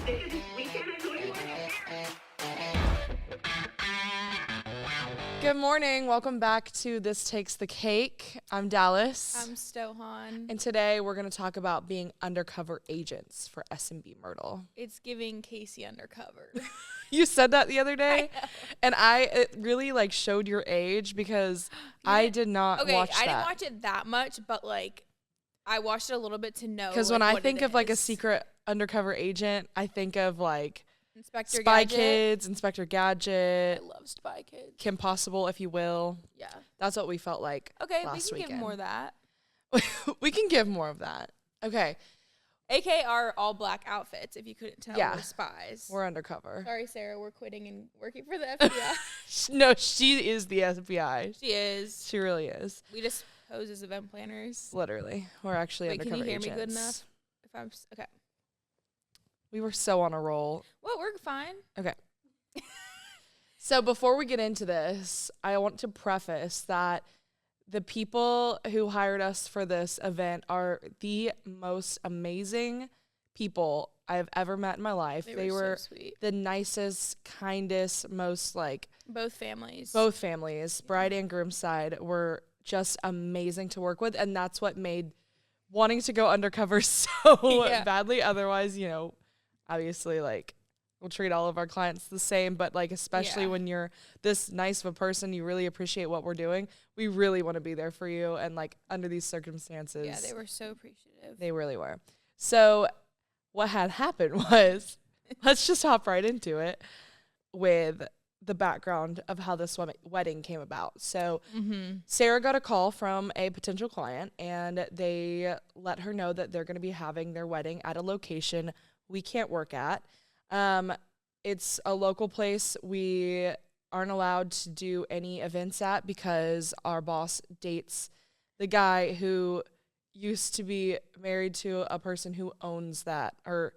This is weekend and who do you want to hear? Good morning. Welcome back to This Takes the Cake. I'm Dallas. I'm Stohon. And today we're going to talk about being undercover agents for S&B Myrtle. It's giving Casey Undercover. You said that the other day, and it really like showed your age because I did not watch that. I didn't watch it that much, but like I watched it a little bit to know. Because like, when I what think it of like a is. secret undercover agent, I think of like Inspector Spy Gadget. Kids, Inspector Gadget, I love Spy Kids. Kim Possible, if you will. Yeah. That's what we felt like. Okay, last we can weekend. give more of that. We can give more of that. Okay. AK our all black outfits. If you couldn't tell, Yeah. we're spies. We're undercover. Sorry, Sarah. We're quitting and working for the FBI. No, she is the FBI. She is. She really is. We just pose as event planners. Literally. We're actually Wait, can undercover you hear agents. me good enough? If I'm okay. We were so on a roll. Well, we're fine. Okay. So before we get into this, I want to preface that the people who hired us for this event are the most amazing people I've ever met in my life. They were so sweet. The nicest, kindest, most like Both families. bride and groom side, were just amazing to work with. And that's what made wanting to go undercover so badly. Otherwise, obviously, like, we'll treat all of our clients the same, but like, especially when you're this nice of a person, you really appreciate what we're doing. We really want to be there for you. And like, under these circumstances. Yeah, they were so appreciative. They really were. So what had happened was, let's just hop right into it with the background of how this wedding came about. So Sarah got a call from a potential client, and they let her know that they're going to be having their wedding at a location we can't work at. It's a local place we aren't allowed to do any events at because our boss dates the guy who used to be married to a person who owns that, or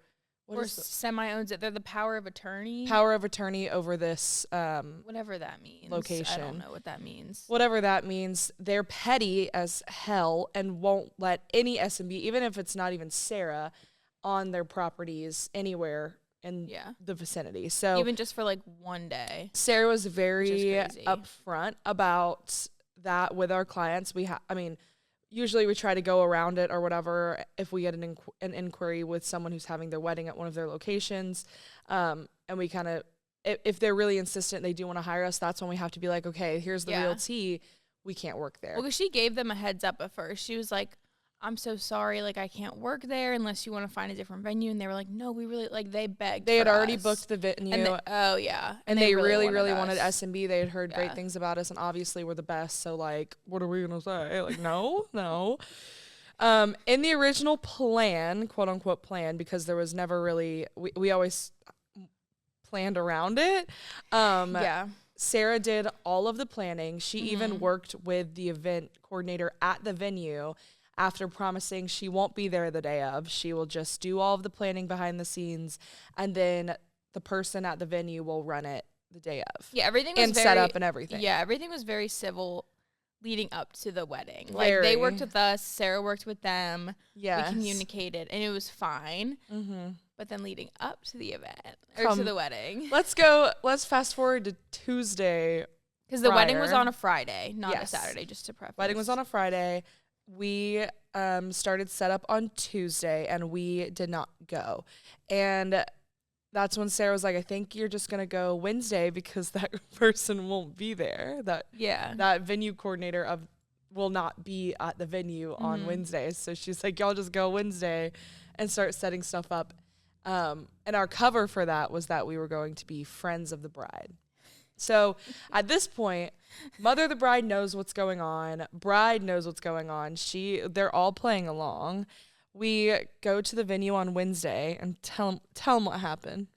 semi-owns it. They're the power of attorney. Power of attorney over this whatever that means. location. I don't know what that means. Whatever that means. They're petty as hell and won't let any S&B, even if it's not even Sarah, on their properties anywhere in the vicinity. So even just for like one day. Sarah was very upfront about that with our clients. Usually we try to go around it or whatever if we get an inquiry with someone who's having their wedding at one of their locations. And we kind of, if they're really insistent, they do want to hire us, that's when we have to be like, okay, here's the real tea. We can't work there. Well, because she gave them a heads up at first. She was like, I'm so sorry, like, I can't work there unless you want to find a different venue. And they were like, no, we really, like, they begged. They had for already us. booked the venue. And And they really wanted us. S&B. They had heard great things about us, and obviously we're the best. So, like, what are we going to say? Like, no. In the original plan, quote unquote plan, because there was never really, we always planned around it. Sarah did all of the planning. She even worked with the event coordinator at the venue after promising she won't be there the day of. She will just do all of the planning behind the scenes, and then the person at the venue will run it the day of. Yeah, everything was set up and everything. Yeah, everything was very civil leading up to the wedding. Like, they worked with us, Sarah worked with them. Yes. We communicated, and it was fine. But then leading up to the event, or to the wedding. Let's fast forward to Tuesday. Because the wedding was on a Friday, not a Saturday, just to preface. Wedding was on a Friday. We started setup on Tuesday, and we did not go. And that's when Sarah was like, I think you're just going to go Wednesday because that person won't be there. That venue coordinator will not be at the venue on Wednesdays. So she's like, y'all just go Wednesday and start setting stuff up. And our cover for that was that we were going to be friends of the bride. So at this point, mother of the bride knows what's going on. Bride knows what's going on. They're all playing along. We go to the venue on Wednesday and tell them what happened.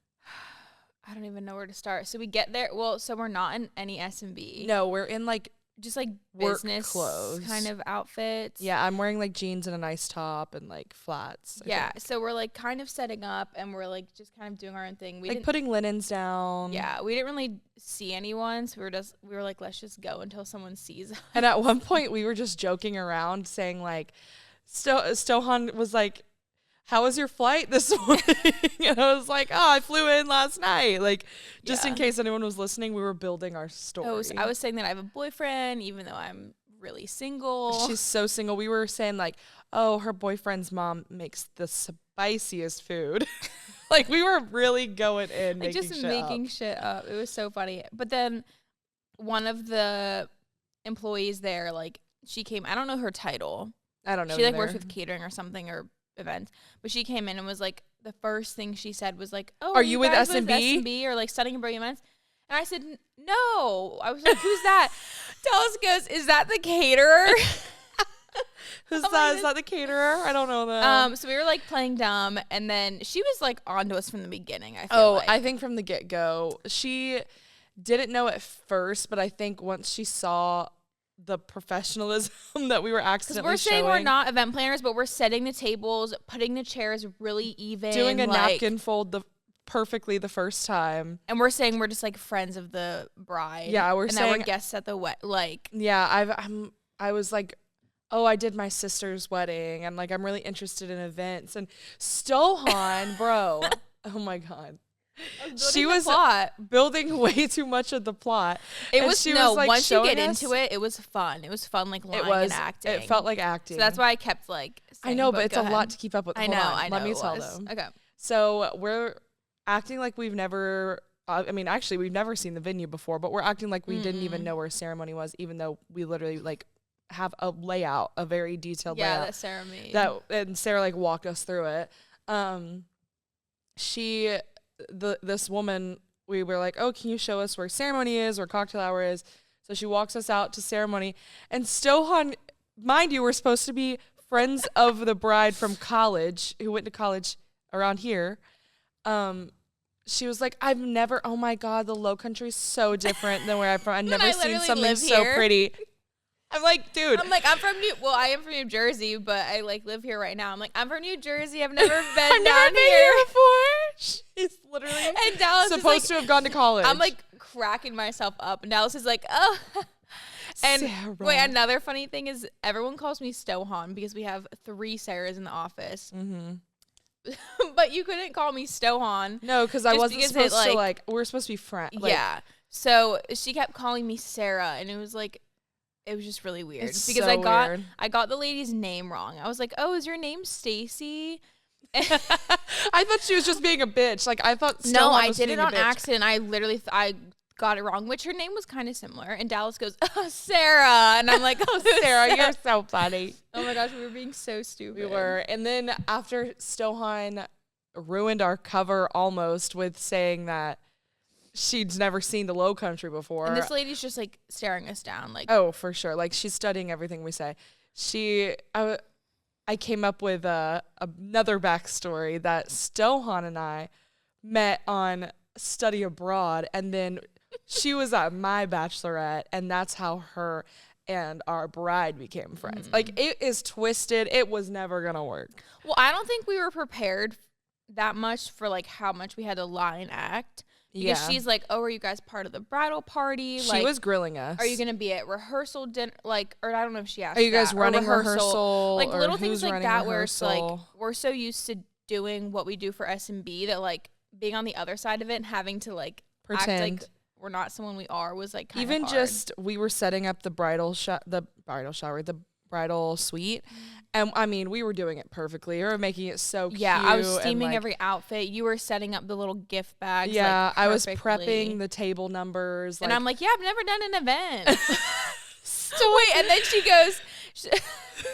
I don't even know where to start. So we get there. Well, so we're not in any S&B. No, we're in like just like work business clothes kind of outfits. Yeah, I'm wearing like jeans and a nice top and like flats. I think. So we're like kind of setting up and we're like just kind of doing our own thing. We like putting linens down. Yeah, we didn't really see anyone, so we were like, let's just go until someone sees us. And at one point we were just joking around saying like, Stohon was like, how was your flight this morning? And I was like, oh, I flew in last night. Like, just in case anyone was listening, we were building our story. I was saying that I have a boyfriend, even though I'm really single. She's so single. We were saying like, oh, her boyfriend's mom makes the spiciest food. Like, we were really going in, like just making shit up. It was so funny. But then one of the employees there, like, she came, I don't know her title. I don't know. She like works with catering or something or events. But she came in and was like, the first thing she said was like, oh, are you with guys S&B? Or like Studying Abroad Events? And I said, no. I was like, who's that? Dallas goes, is that the caterer? Who's that? Is that the caterer? I don't know that. So we were like playing dumb, and then she was like onto us from the beginning. I feel like. I think from the get-go. She didn't know at first, but I think once she saw the professionalism that we were accidentally we're saying showing, we're not event planners, but we're setting the tables, putting the chairs really even, doing a napkin fold perfectly the first time, and we're saying we're just like friends of the bride. Yeah, and saying that we're guests at the like. Yeah, I was like, oh, I did my sister's wedding, and like I'm really interested in events. And Stohon, bro, oh my god. She was building way too much of the plot. Once you get into it, it was fun. It was fun, like lying and acting. It felt like acting. So that's why I kept like saying, I know, but it's a lot to keep up with. I know. Let me tell them. Okay. So we're acting like we've never, actually we've never seen the venue before, but we're acting like we didn't even know where ceremony was, even though we literally like have a layout, a very detailed layout. Yeah, that Sarah made. And Sarah like walked us through it. This woman, we were like, oh, can you show us where ceremony is, where cocktail hour is? So she walks us out to ceremony. And Stohon, mind you, we're supposed to be friends of the bride from college, who went to college around here. She was like, oh my God, the Low Country's so different than where I'm from. I've never seen something so pretty. I'm like, dude. I am from New Jersey, but I like live here right now. I'm like, I'm from New Jersey. I've never been down here before. She's literally and Dallas supposed to have gone to college. I'm like cracking myself up. And Dallas is like, oh. And Sarah. Wait, another funny thing is everyone calls me Stohon because we have 3 Sarahs in the office. Mm-hmm. But you couldn't call me Stohon. No, because I wasn't supposed to like, we're supposed to be friends. Like, yeah. So she kept calling me Sarah, and it was just really weird because so I got the lady's name wrong. I was like, "Oh, is your name Stacy?" I thought she was just being a bitch. Like I thought. No, I did it on accident. I literally I got it wrong, which her name was kind of similar. And Dallas goes, "Oh, Sarah," and I'm like, "Oh, Sarah, you're so funny." Oh my gosh, we were being so stupid. We were, and then after Stohon ruined our cover almost with saying that she'd never seen the Low Country before. And this lady's just like staring us down. Like, oh, for sure. Like she's studying everything we say. I came up with another backstory that Stohon and I met on study abroad. And then she was at my bachelorette. And that's how her and our bride became friends. Like it is twisted. It was never going to work. Well, I don't think we were prepared that much for like how much we had to lie and act. Because she's like, oh, are you guys part of the bridal party? She was grilling us. Are you going to be at rehearsal dinner? Like, or I don't know if she asked. Are you guys running rehearsal? Like little things like that rehearsal? where it's like, we're so used to doing what we do for S&B that like being on the other side of it and having to like pretend act like we're not someone we are was like kind of hard. Just, we were setting up the bridal bridal suite. And I mean, we were doing it perfectly. We were making it so cute. Yeah, I was steaming every outfit. You were setting up the little gift bags. Yeah, like, I was prepping the table numbers. And I'm like, yeah, I've never done an event. So wait, and then she goes,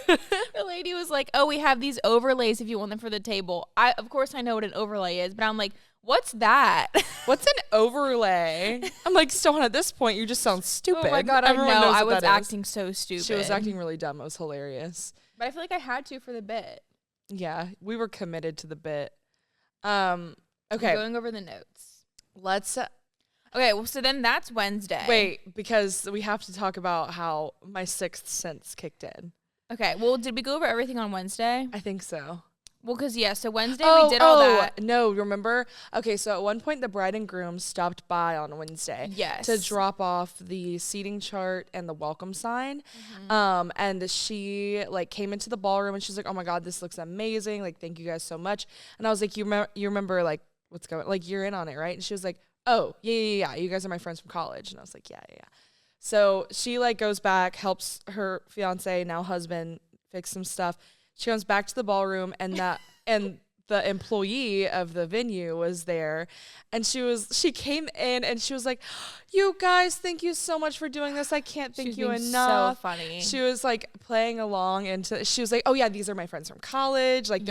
the lady was like, oh, we have these overlays if you want them for the table. Of course I know what an overlay is, but I'm like, what's that? What's an overlay? I'm like, Stohon, at this point, you just sound stupid. Oh my God, Everyone I know. knows I what was that acting so stupid. She was acting really dumb. It was hilarious. But I feel like I had to for the bit. Yeah, we were committed to the bit. Okay. I'm going over the notes. Let's... okay, well, so then that's Wednesday. Wait, because we have to talk about how my sixth sense kicked in. Okay, well, did we go over everything on Wednesday? I think so. Well, because, so Wednesday we did all that. No, remember? Okay, so at one point, the bride and groom stopped by on Wednesday. Yes. To drop off the seating chart and the welcome sign. And she, like, came into the ballroom, and she's like, oh, my God, this looks amazing. Like, thank you guys so much. And I was like, you remember, like, what's going on? Like, you're in on it, right? And she was like, oh, yeah. You guys are my friends from college. And I was like, yeah. So she, like, goes back, helps her fiance, now husband, fix some stuff. She comes back to the ballroom, and the employee of the venue was there, and she came in and she was like, you guys, thank you so much for doing this. I can't thank you enough. So funny. She was like playing along, and she was like, oh yeah, these are my friends from college. Like,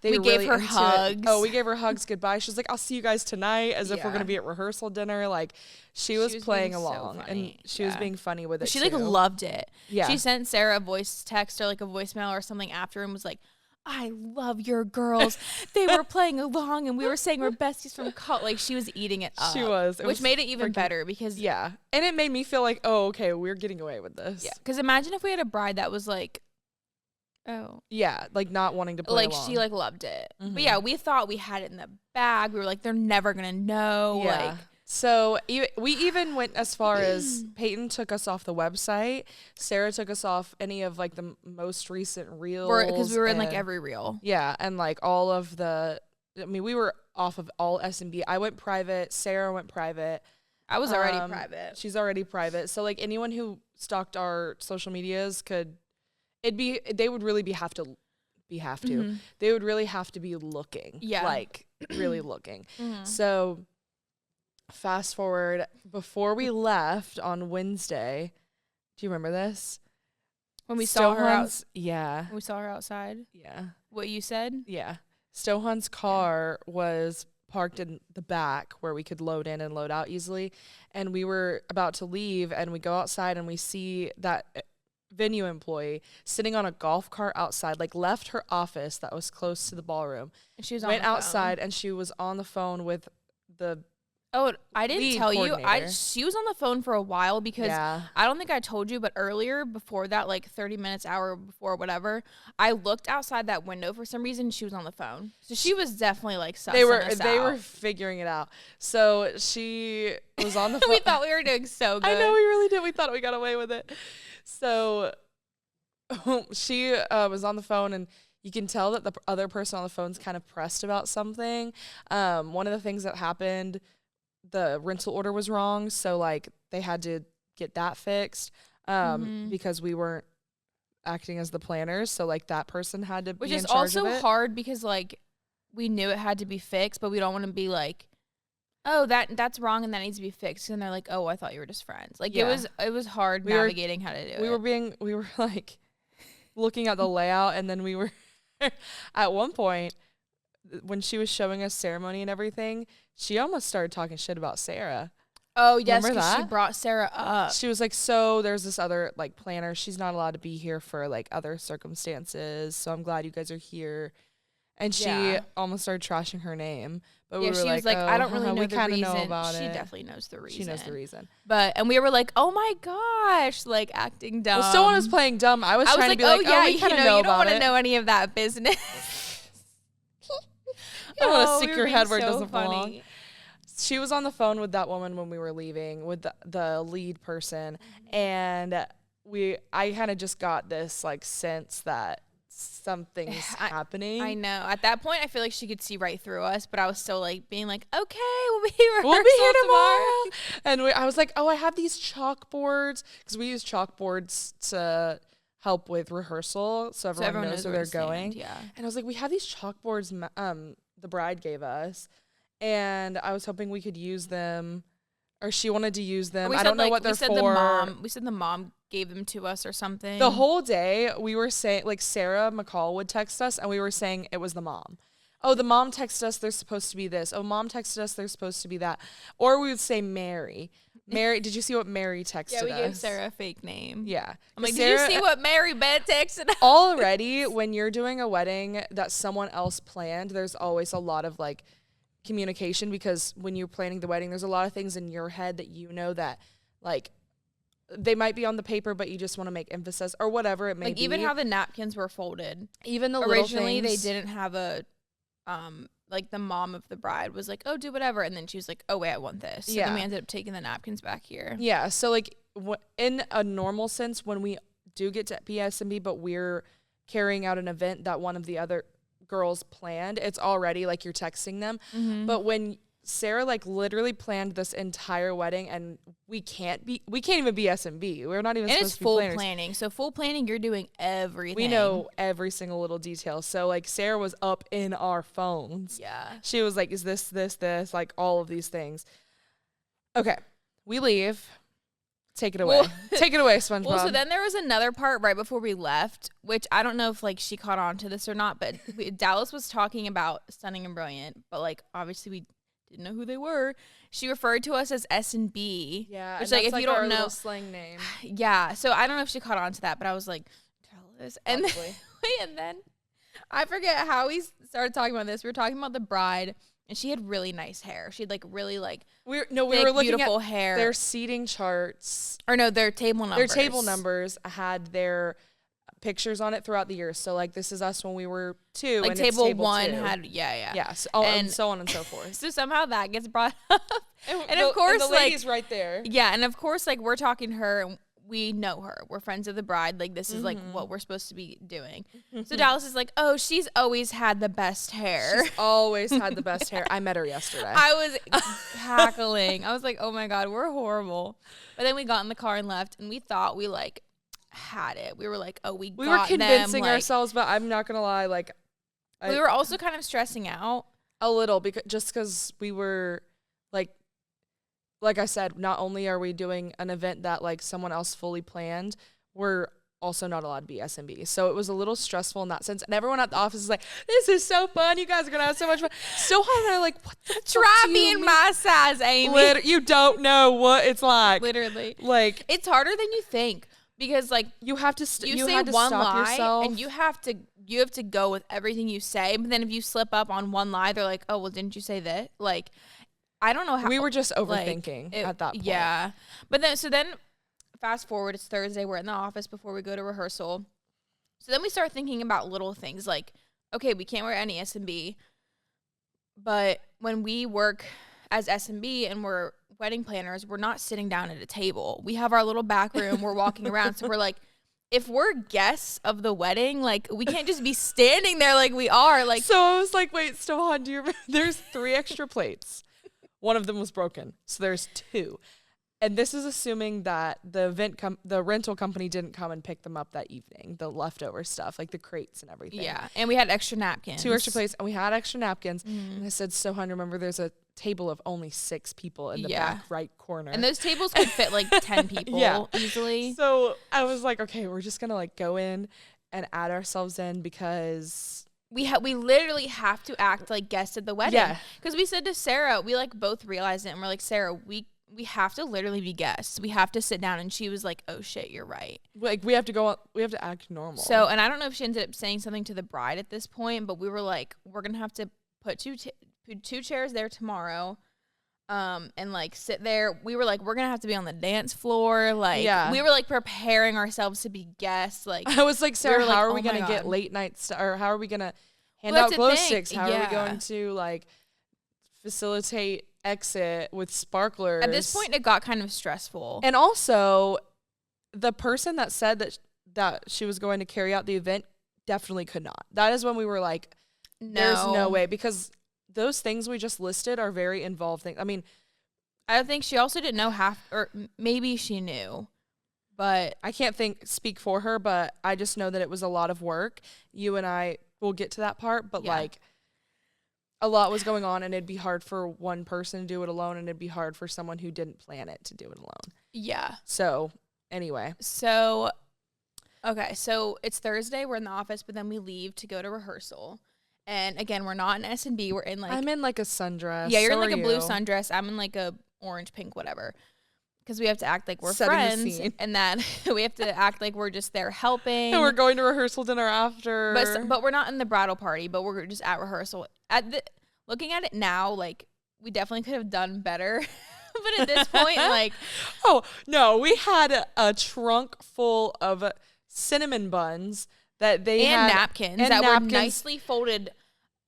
we gave her hugs. Oh, we gave her hugs goodbye. She was like, I'll see you guys tonight, as if we're gonna be at rehearsal dinner. Like, she was playing along, so and she was being funny with it. She too. like loved it. Yeah, she sent Sarah a voice text or like a voicemail or something after, and was like, I love your girls. They were playing along, and we were saying we're besties from college. Like, she was eating it up. She was. Which made it even better because... Yeah. And it made me feel like, oh, okay, we're getting away with this. Yeah. Because imagine if we had a bride that was like, oh. Yeah, like not wanting to play along. She, like, loved it. Mm-hmm. But, yeah, we thought we had it in the bag. We were like, they're never going to know. Yeah. Like... So we even went as far as Peyton took us off the website. Sarah took us off any of like the most recent reels. Because we were in like every reel. Yeah, and like all of we were off of all S&B. I went private. Sarah went private. I was already private. She's already private. So like anyone who stalked our social medias they would really have to. Mm-hmm. They would really have to be looking. Yeah. Like really looking. Mm-hmm. So fast forward, before we left on Wednesday, do you remember this? When we saw her out? Yeah. When we saw her outside? Yeah. What you said? Yeah. Stohon's car was parked in the back where we could load in and load out easily. And we were about to leave, and we go outside and we see that venue employee sitting on a golf cart outside, like left her office that was close to the ballroom. And she went outside, and she was on the phone with the... Oh, I didn't tell you. She was on the phone for a while because I don't think I told you, but earlier before that, like 30 minutes, hour before, whatever, I looked outside that window for some reason. She was on the phone, so she was definitely like sussing us out. They were figuring it out. So she was on the phone. We thought we were doing so good. I know, we really did. We thought we got away with it. So she was on the phone, and you can tell that the other person on the phone's kind of pressed about something. One of the things that happened, the rental order was wrong, so like they had to get that fixed because we weren't acting as the planners, so like that person had to be in charge of it. Which is also hard because like we knew it had to be fixed, but we don't want to be like, oh, that's wrong and that needs to be fixed, and they're like, oh, I thought you were just friends. Like it was hard navigating how to do it. We were like looking at the layout, and then we were at one point when she was showing us ceremony and everything, she almost started talking shit about Sarah. Oh, yes, because she brought Sarah up. She was like, so there's this other, like, planner. She's not allowed to be here for, like, other circumstances, so I'm glad you guys are here. And she almost started trashing her name. But we were she was like, oh, I don't really know the reason. Know about she it. definitely knows the reason. She knows the reason. And we were like, oh, my gosh, like, acting dumb. Well, Stohon was playing dumb. I was trying to be like, oh, we kind of know you don't want to know any of that business. You don't want to stick your head where it doesn't belong. She was on the phone with that woman when we were leaving, with the lead person, and I kind of just got this like sense that something's happening. I know. At that point, I feel like she could see right through us, but I was still like being like, okay, we'll be here tomorrow. And I was like, oh, I have these chalkboards, because we use chalkboards to help with rehearsal, so everyone knows where they're going. Yeah. And I was like, we have these chalkboards the bride gave us, and I was hoping we could use them, or she wanted to use them. I don't know what they're for. We said the mom gave them to us or something. The whole day we were saying, like, Sarah McCall would text us, and we were saying it was the mom. Oh, the mom texted us, they're supposed to be this. Oh, mom texted us, they're supposed to be that. Or we would say Mary. Mary, did you see what Mary texted us? Yeah, we gave Sarah a fake name. Yeah. I'm like, did you see what Mary Beth texted us? Already, when you're doing a wedding that someone else planned, there's always a lot of, like, communication, because when you're planning the wedding, there's a lot of things in your head that you know that, like, they might be on the paper, but you just want to make emphasis or whatever it may like be. even how the napkins were folded. Even the originally little things. they didn't have a like the mom of the bride was like, oh, do whatever, and then she was like, oh wait, I want this. So then we ended up taking the napkins back here. Yeah, so like in a normal sense, when we do get to BSMB, but we're carrying out an event that one of the other girls planned, it's already like you're texting them. But when Sarah like literally planned this entire wedding, and we can't even be SMB. We're not even and supposed it's to be full planners. planning. So full planning, you're doing everything. We know every single little detail. So like Sarah was up in our phones. Yeah. She was like, is this, like all of these things. Okay. We leave. Take it away. Take it away, SpongeBob. Well, so then there was another part right before we left, which I don't know if like she caught on to this or not, but Dallas was talking about Stunning and Brilliant, but like obviously we didn't know who they were. She referred to us as S&B. Yeah. Which and like that's if you don't know, little slang name. yeah. So I don't know if she caught on to that, but I was like, Dallas. And then I forget how we started talking about this. We were talking about the bride, and she had really nice hair. She had like really like we were looking beautiful at hair. their seating charts. Or no, their table numbers. Their table numbers had their pictures on it throughout the years. So like this is us when we were 2, like and table, it's table 1 2. had yeah, and so on and so forth. So somehow that gets brought up, and of course and the lady's right there. Yeah, and of course like we're talking to her, and we know her. We're friends of the bride. Like this is like what we're supposed to be doing. So Dallas is like, oh, she's always had the best hair. She's always had the best hair. I met her yesterday. I was cackling. I was like, oh my God, we're horrible. But then we got in the car and left, and we thought we like had it. We were like, oh, we were convincing them, like, ourselves, but I'm not gonna lie, like we were also kind of stressing out a little because we were like I said, not only are we doing an event that like someone else fully planned, we're also not allowed to be SMB. So it was a little stressful in that sense. And everyone at the office is like, this is so fun. You guys are going to have so much fun. Stohon and I are like, what the try being my size, Amy. You don't know what it's like. Literally. Like, it's harder than you think, because like you have to you say had to one stop lie yourself. and you have to go with everything you say. But then if you slip up on one lie, they're like, oh, well, didn't you say that? Like, I don't know how. We were just overthinking at that point. Yeah. But then fast forward, it's Thursday. We're in the office before we go to rehearsal. So then we start thinking about little things like, okay, we can't wear any S&B. But when we work as S&B and we're wedding planners, we're not sitting down at a table. We have our little back room. We're walking around. So we're like, if we're guests of the wedding, like we can't just be standing there like we are. Like, so I was like, wait, Stohon, do you remember? There's 3 extra plates. One of them was broken. So there's 2. And this is assuming that the rental company didn't come and pick them up that evening, the leftover stuff, like the crates and everything. yeah. And we had extra napkins. 2 extra plates, and we had extra napkins. And I said, Stohon, remember there's a table of only 6 people in the back right corner. And those tables could fit like 10 people easily. So I was like, okay, we're just going to like go in and add ourselves in because we literally have to act like guests at the wedding. Yeah. Because we said to Sarah, we like both realized it, and we're like, Sarah, we have to literally be guests. We have to sit down. And she was like, oh shit, you're right. Like we have to act normal. So, and I don't know if she ended up saying something to the bride at this point, but we were like, we're going to have to put 2 chairs there tomorrow. And like sit there. We were like, we're going to have to be on the dance floor. Like, we were like preparing ourselves to be guests. Like, I was like, Sarah, how are we going to get God. late night or how are we going to hand Well, out that's glow the thing. sticks? How are we Yeah. going to like facilitate exit with sparklers? At this point, it got kind of stressful. And also, the person that said that she was going to carry out the event definitely could not. That is when we were like, there's no way, because those things we just listed are very involved things. I mean, I think she also didn't know or maybe she knew, but I can't speak for her, but I just know that it was a lot of work. You and I will get to that part, but like a lot was going on, and it'd be hard for one person to do it alone, and it'd be hard for someone who didn't plan it to do it alone. Yeah. So anyway. So, okay. So it's Thursday. We're in the office, but then we leave to go to rehearsal. And again, we're not in S&B. We're in like... I'm in like a sundress. Yeah, you're so in like are a blue you. sundress. I'm in like a orange, pink, whatever. Because we have to act like we're Setting the friends. scene. And that we have to act like we're just there helping. And we're going to rehearsal dinner after. But we're not in the bridal party, but we're just at rehearsal. Looking at it now, like, we definitely could have done better But at this point, like, Oh, no, we had a trunk full of cinnamon buns that they and had. napkins and that were napkins. nicely folded.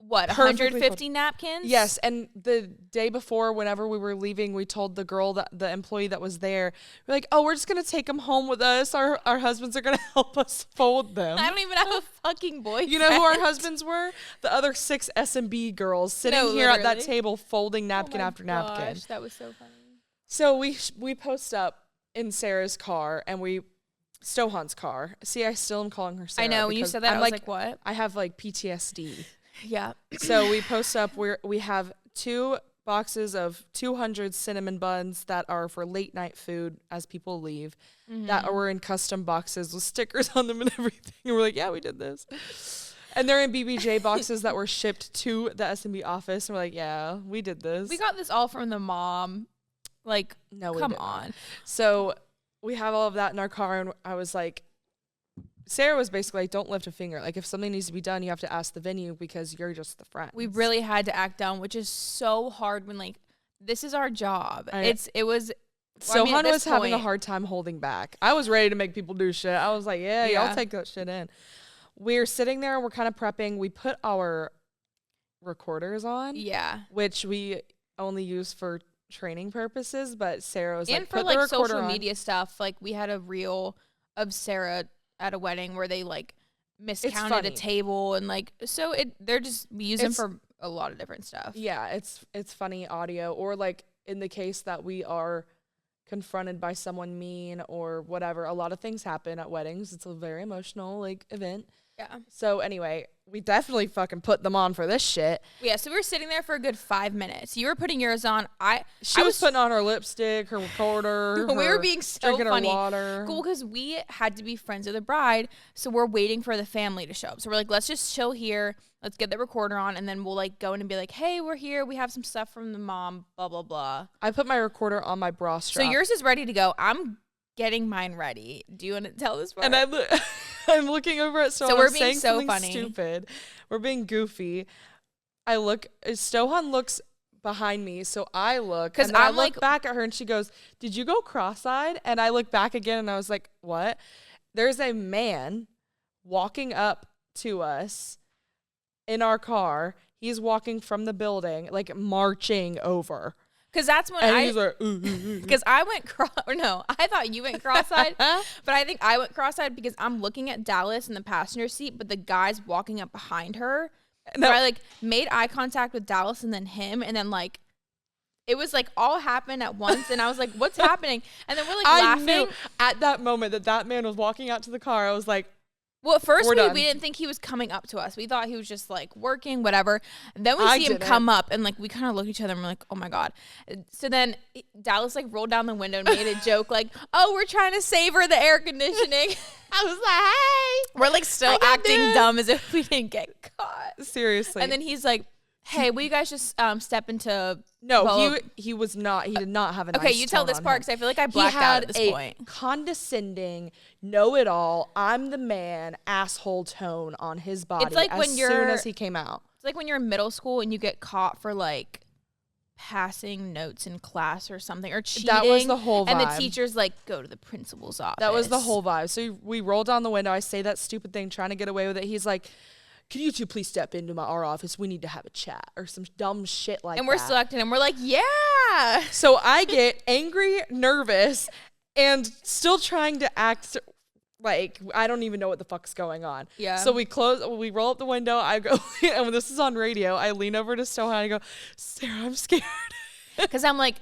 What, Perfectly 150 napkins? Yes, and the day before, whenever we were leaving, we told the girl, the employee that was there, we're like, oh, we're just going to take them home with us. Our husbands are going to help us fold them. I don't even have a fucking boyfriend. You know who our husbands were? The other 6 S&B girls sitting here at that literally. table folding napkin Oh my after napkin. gosh, that was so funny. So we post up in Sarah's car, and Stohon's car. See, I still am calling her Sarah. I know, when you because said that, I'm I was like, what? I have like PTSD. Yeah. So we post up, we have 2 boxes of 200 cinnamon buns that are for late night food as people leave, that were in custom boxes with stickers on them and everything. And we're like, yeah, we did this. And they're in BBJ boxes that were shipped to the S&B office. And we're like, yeah, we did this. We got this all from the mom. Like, No, we come did not. on. So we have all of that in our car, and I was like, Sarah was basically like, don't lift a finger. Like, if something needs to be done, you have to ask the venue because you're just the friend. We really had to act dumb, which is so hard when, like, this is our job. Stohon was having a hard time holding back. I was ready to make people do shit. I was like, yeah, y'all take that shit in. We're sitting there, we're kind of prepping. We put our recorders on. Yeah. Which we only use for training purposes, but Sarah was and like, for, put like, the recorder social on. media stuff. Like, we had a reel of Sarah at a wedding where they, like, miscounted a funny. table, and, like, so we use them for a lot of different stuff. Yeah, it's funny audio, or like in the case that we are confronted by someone mean or whatever. A lot of things happen at weddings. It's a very emotional like event. Yeah. So anyway, we definitely fucking put them on for this shit. Yeah, so we were sitting there for a good 5 minutes. You were putting yours on. She was putting on her lipstick, her recorder. We were being so drinking funny. her water. Cool, because we had to be friends with the bride, so we're waiting for the family to show up. So we're like, let's just chill here. Let's get the recorder on, and then we'll like go in and be like, hey, we're here. We have some stuff from the mom, blah, blah, blah. I put my recorder on my bra strap. So yours is ready to go. I'm getting mine ready. Do you want to tell this part? And I'm looking over at Stohon. So we're I'm being saying so something funny. stupid. We're being goofy. Stohon looks behind me, so I look. And then I look back at her, and she goes, did you go cross-eyed? And I look back again, and I was like, what? There's a man walking up to us in our car. He's walking from the building, like marching over. Because that's when he's like, because I went I thought you went cross-eyed, but I think I went cross-eyed because I'm looking at Dallas in the passenger seat, but the guy's walking up behind her. No. So I like made eye contact with Dallas and then him, and then like it was like all happened at once, and I was like, what's happening? And then we're like laughing. I knew at that moment that man was walking out to the car. I was like, well, at first we didn't think he was coming up to us. We thought he was just like working, whatever. And then we see him come up, and like we kind of look at each other and we're like, oh my God. So then Dallas like rolled down the window and made a joke like, oh, we're trying to savor the air conditioning. I was like, hey. We're like still acting dumb as if we didn't get caught. Seriously. And then he's like, hey, will you guys just step into... No, he was not. He did not have a nice Okay, you tell this part because I feel like I blacked out at this point. Condescending, know-it-all, I'm the man, asshole tone on his body. It's like as when soon as he came out. It's like when you're in middle school and you get caught for like passing notes in class or something, or cheating. That was the whole vibe. And the teacher's like, go to the principal's office. That was the whole vibe. So we roll down the window. I say that stupid thing, trying to get away with it. He's like, can you two please step into our office? We need to have a chat, or some dumb shit like that. And we're selected, and we're like, yeah. So I get angry, nervous, and still trying to act like I don't even know what the fuck's going on. Yeah. So we roll up the window. I go, and when this is on radio, I lean over to Stohon and I go, Sarah, I'm scared. Because I'm like,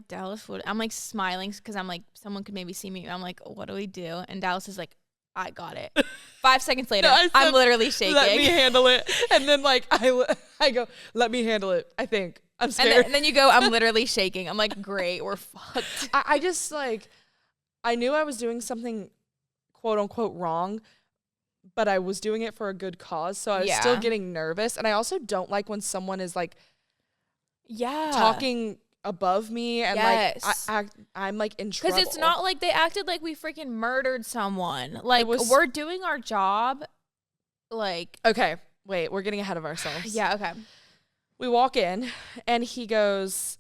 Dallas, I'm like smiling because I'm like, someone could maybe see me. I'm like, what do we do? And Dallas is like, I got it. 5 seconds later, No, I'm literally shaking. Let me handle it. And then like I go, let me handle it. I think I'm scared. And then you go, I'm literally shaking. I'm like, great, we're fucked. I just like, I knew I was doing something quote unquote wrong, but I was doing it for a good cause. So I was still getting nervous. And I also don't like when someone is like, talking above me and like I'm like in trouble. Because it's not like they acted like we freaking murdered someone. Like we're doing our job. Like, okay, wait, we're getting ahead of ourselves. Yeah, okay. We walk in and he goes,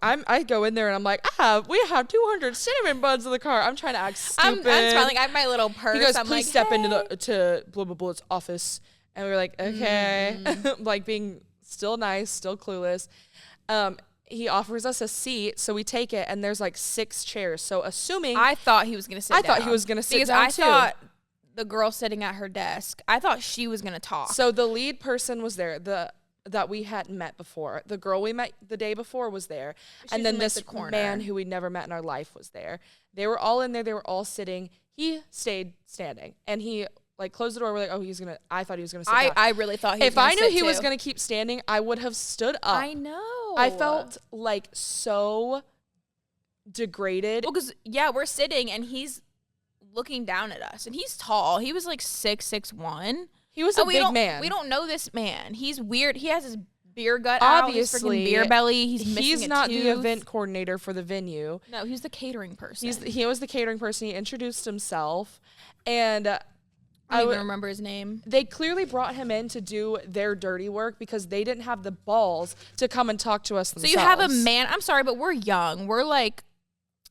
I go in there and I'm like, we have 200 cinnamon buns in the car. I'm trying to act stupid. I'm smiling. I have my little purse. He goes, I'm please like, step hey. into to blah blah blah's office, and we were like, okay, like being still nice, still clueless. He offers us a seat, so we take it, and there's like 6 chairs. So assuming I thought he was gonna sit down. I thought he was gonna sit because down I too. thought the girl sitting at her desk, I thought she was gonna talk. So the lead person was there. That we hadn't met before. The girl we met the day before was there. And then this man who we'd never met in our life was there. They were all in there. They were all sitting. He stayed standing. And he like closed the door. We're like, I thought he was going to sit down. I really thought he was If gonna I knew sit he was too. going to keep standing, I would have stood up. I know. I felt like so degraded. Well, because, we're sitting and he's looking down at us. And he's tall. He was like 6'1". He was a big man. We don't know this man. He's weird. He has his beer gut Obviously, out, his freaking beer belly. He's missing not a the tooth. event coordinator for the venue. No, he's the catering person. He was the catering person. He introduced himself, and I don't even remember his name. They clearly brought him in to do their dirty work because they didn't have the balls to come and talk to us themselves. So you have a man. I'm sorry, but we're young.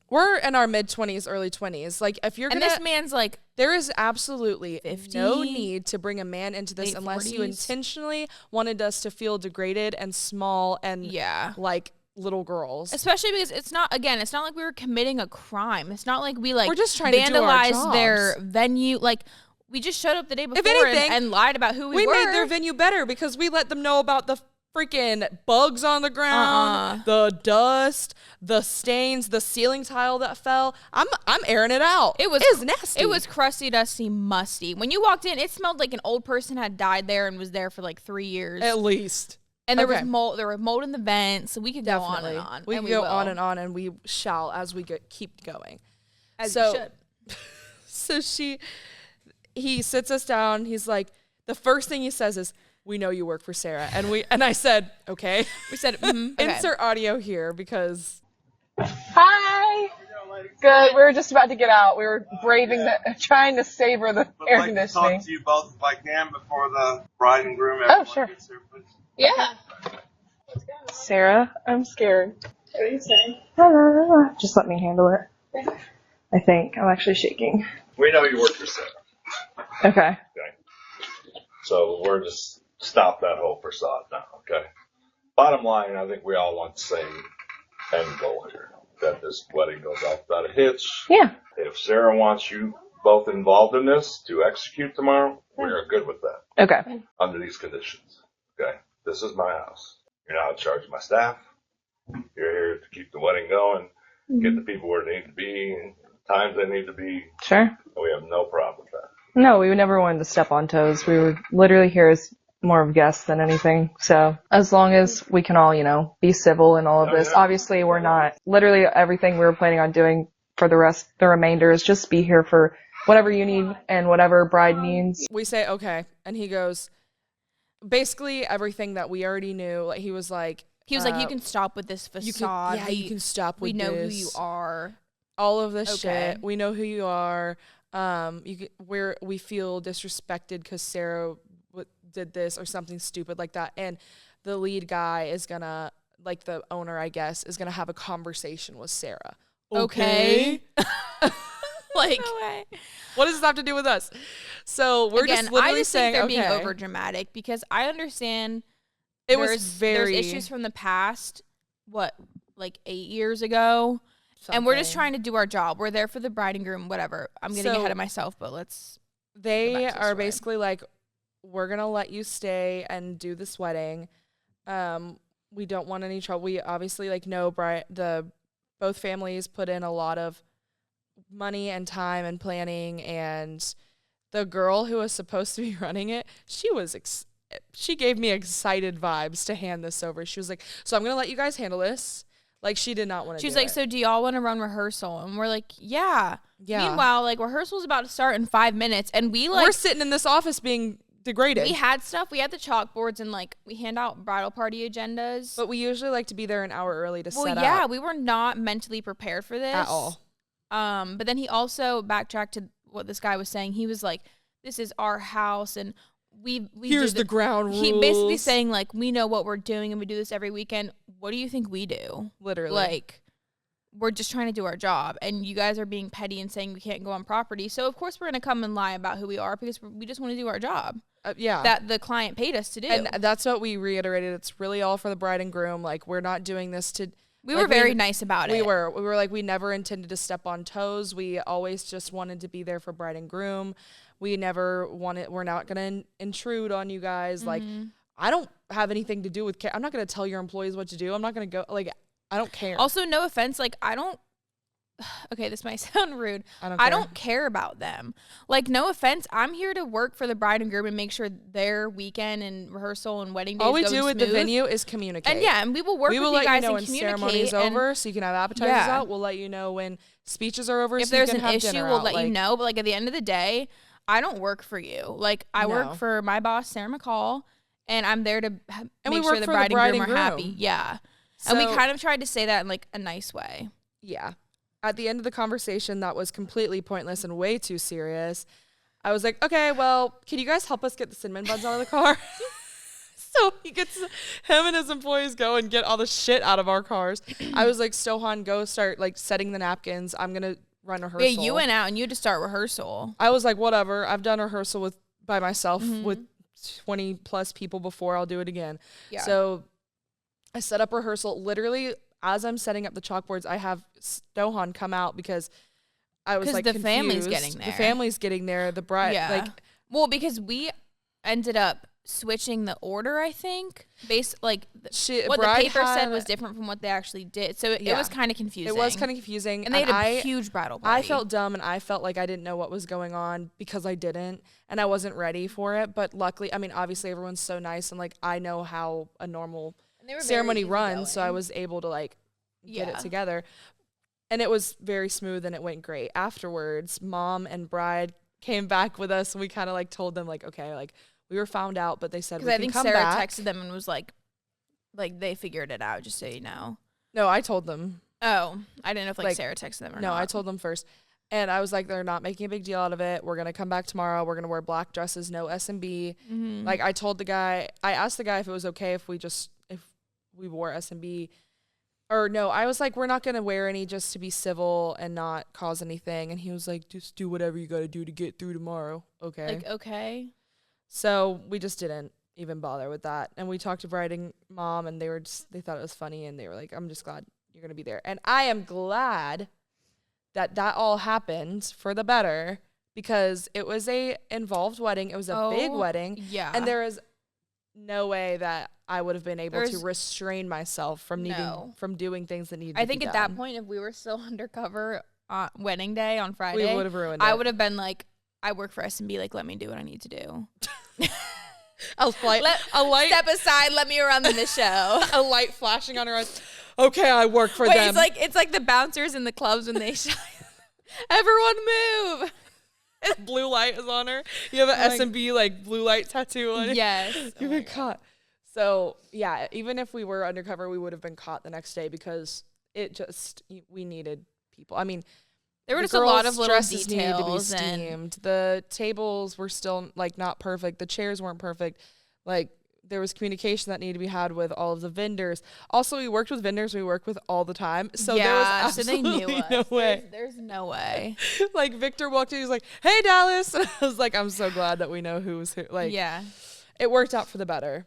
We're in our mid-20s, early 20s. Like, if you're and gonna, this man's like, there is absolutely 50, no need to bring a man into this late unless 40s. you intentionally wanted us to feel degraded and small and like little girls. Especially because it's not like we were committing a crime. It's not like we're just trying to do our vandalized their jobs. venue. Like, we just showed up the day before anything, and lied about who we were. We made their venue better because we let them know about the freaking bugs on the ground, the dust, the stains, the ceiling tile that fell. I'm airing it out. It was nasty. It was crusty, dusty, musty. When you walked in, it smelled like an old person had died there and was there for like 3 years. At least. And there was mold. There was mold in the vents. So we could go on and on. We can go on and on, and we shall as we keep going. As we should. So he sits us down. He's like, the first thing he says is, "We know you work for Sarah," and I said, "Okay." We said, okay. Insert audio here because. Hi. Good. We were just about to get out. We were trying to savor the air conditioning. Talk to you both if I can before the bride and groom. Oh, sure. Gets here, please. Yeah. Sarah, I'm scared. What are you saying? Just let me handle it. I think. I'm actually shaking. We know you work for Sarah. Okay. So we're just stop that whole facade now, okay? Bottom line, I think we all want the same end goal here. That this wedding goes off without a hitch. Yeah. If Sarah wants you both involved in this to execute tomorrow, we are good with that. Okay. Under these conditions. Okay? This is my house. You're not in charge of my staff. You're here to keep the wedding going, get the people where they need to be, times they need to be. Sure. We have no problem with that. No, we never wanted to step on toes. We were literally here as more of guests than anything. So as long as we can all, be civil in all of this. Obviously, we're not. Literally everything we were planning on doing for the remainder is just be here for whatever you need and whatever bride needs. We say, okay. And he goes, basically everything that we already knew. Like, he was like, you can stop with this facade. You can stop with this. We know who you are. All of this shit. We know who you are. We feel disrespected because Sarah did this or something stupid like that. And the lead guy is gonna, like the owner, I guess, is gonna have a conversation with Sarah. Okay. Like, No way. What does this have to do with us? So we're just literally saying, think they're okay. being over dramatic because I understand There's issues from the past, like 8 years ago. Something. And we're just trying to do our job. We're there for the bride and groom, whatever. I'm getting ahead of myself, but let's. They are basically like, we're going to let you stay and do this wedding. We don't want any trouble. We obviously know both families put in a lot of money and time and planning, and the girl who was supposed to be running it, she gave me excited vibes to hand this over. She was like, so I'm going to let you guys handle this. Like, she did not want to do it. She's like, so do y'all want to run rehearsal? And we're like, yeah. Yeah. Meanwhile, rehearsal's about to start in 5 minutes. And we're sitting in this office being degraded. We had stuff. We had the chalkboards and, we hand out bridal party agendas. But we usually like to be there an hour early to set up. Well, yeah, we were not mentally prepared for this. At all. But then he also backtracked to what this guy was saying. He was like, this is our house, and we Here's do the ground rules. He basically saying like, we know what we're doing and we do this every weekend. What do you think we do? Literally. Like, we're just trying to do our job, and you guys are being petty and saying we can't go on property. So of course we're gonna come and lie about who we are because we just want to do our job. Yeah. That the client paid us to do. And that's what we reiterated. It's really all for the bride and groom. Like, we're not doing this to. We were very nice about it. We were like, we never intended to step on toes. We always just wanted to be there for bride and groom. We're not going to intrude on you guys. Like, I don't have anything to do with I'm not going to tell your employees what to do. I'm not going to go, like, I don't care. Also, no offense, like, okay, this might sound rude. I don't care about them. Like, no offense, I'm here to work for the bride and groom and make sure their weekend and rehearsal and wedding days all we go do at the smooth. venue is communicate. And yeah, and we will work with you guys know and when communicate. ceremony's and over, so you can have appetizers out. We'll let you know when speeches are over. if so there's you can an have issue, dinner we'll out. let you know. But like at the end of the day, I don't work for you. Like I work for my boss, Sarah McCall, and I'm there to make sure the bride and groom are happy. Yeah. And we kind of tried to say that in like a nice way. Yeah. At the end of the conversation that was completely pointless and way too serious, I was like, okay, well, can you guys help us get the cinnamon buns out of the car? So him and his employees go and get all the shit out of our cars. I was like, Stohon, go start like setting the napkins. I'm going to run rehearsal. Yeah, you went out and you had to start rehearsal. I was like, whatever. I've done rehearsal by myself with 20 plus people before. I'll do it again. Yeah. So I set up rehearsal. Literally, as I'm setting up the chalkboards, I have Stohon come out because I was like the confused. family's getting there. The family's getting there. The bride, because we ended up switching the order, I think, based like what the paper said was different from what they actually did. So it was kind of confusing. It was kind of confusing, and they had a huge bridal party. I felt dumb, and I felt like I didn't know what was going on because I didn't, and I wasn't ready for it. But luckily, I mean, obviously, everyone's so nice, and like I know how a normal ceremony runs, so I was able to like get it together, and it was very smooth, and it went great. Afterwards, mom and bride came back with us, and we kind of like told them like, okay, like we were found out, but they said we can come back. I think Sarah texted them and was like they figured it out, just so you know. No, I told them. Oh, I didn't know if like Sarah texted them or not. No, I told them first. And I was like, they're not making a big deal out of it. We're going to come back tomorrow. We're going to wear black dresses, no S&B. Like I told the guy, I asked the guy if it was okay if we wore S&B. Or no, I was like, we're not going to wear any just to be civil and not cause anything. And he was like, just do whatever you got to do to get through tomorrow. Okay. Like, okay. So we just didn't even bother with that. And we talked to bride and mom, and they thought it was funny. And they were like, I'm just glad you're going to be there. And I am glad that all happened for the better, because it was a involved wedding. It was a big wedding. Yeah. And there is no way that I would have been able to restrain myself from doing things that needed to be done. I think at that point, if we were still undercover on wedding day on Friday, we would have ruined it. I would have been like, I work for S&B, like, let me do what I need to do. a light step aside, let me run the show. A light flashing on her eyes. Okay, I work for them. It's like the bouncers in the clubs when they shine. Everyone move. Blue light is on her. You have an S&B like blue light tattoo on it. Yes. You've been caught. So yeah, even if we were undercover, we would have been caught the next day, because we needed people. I mean, there were just a lot of little dresses needed to be details, steamed. The tables were still like not perfect. The chairs weren't perfect. Like there was communication that needed to be had with all of the vendors. Also, we worked with vendors we work with all the time. So there was absolutely so they knew us. No way. There's no way. Like Victor walked in, he was like, "Hey, Dallas," and I was like, "I'm so glad that we know who's who." Like, yeah, it worked out for the better.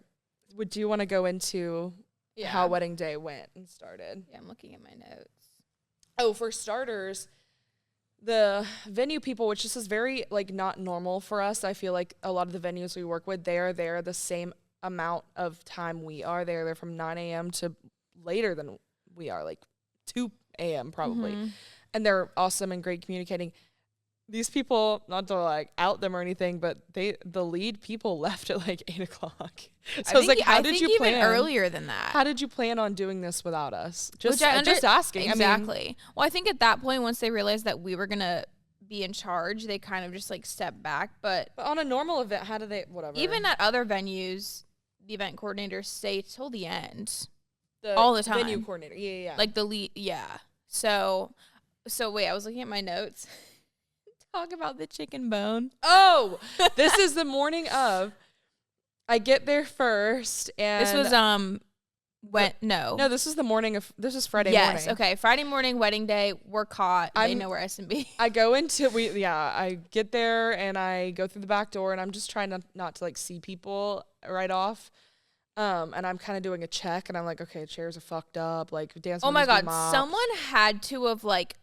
Would you want to go into how wedding day went and started? Yeah, I'm looking at my notes. Oh, for starters, the venue people, which this is very like not normal for us. I feel like a lot of the venues we work with, they are there the same amount of time we are there. They're from 9 a.m. to later than we are, like 2 a.m. probably. And they're awesome and great communicating. These people, not to like out them or anything, but the lead people left at like 8 o'clock. So I was like, how did you plan? Even earlier than that. How did you plan on doing this without us? Just asking. Exactly. I mean, well, I think at that point, once they realized that we were going to be in charge, they kind of just like stepped back. But on a normal event, how do they, whatever. Even at other venues, the event coordinators stay till the end. All the time. Venue coordinator. Yeah. Like the lead. Yeah. So wait, I was looking at my notes. Talk about the chicken bone. Oh, this is the morning of. I get there first, and This was no, this was the morning of this was Friday yes, morning. okay, Friday morning, wedding day. We're caught. They I'm- know we're S&B. I go into I get there and I go through the back door, and I'm just trying not to like see people right off. And I'm kind of doing a check, and I'm like, okay, chairs are fucked up. Like, dance. Oh my floor needs to God, be mopped. someone had to have like,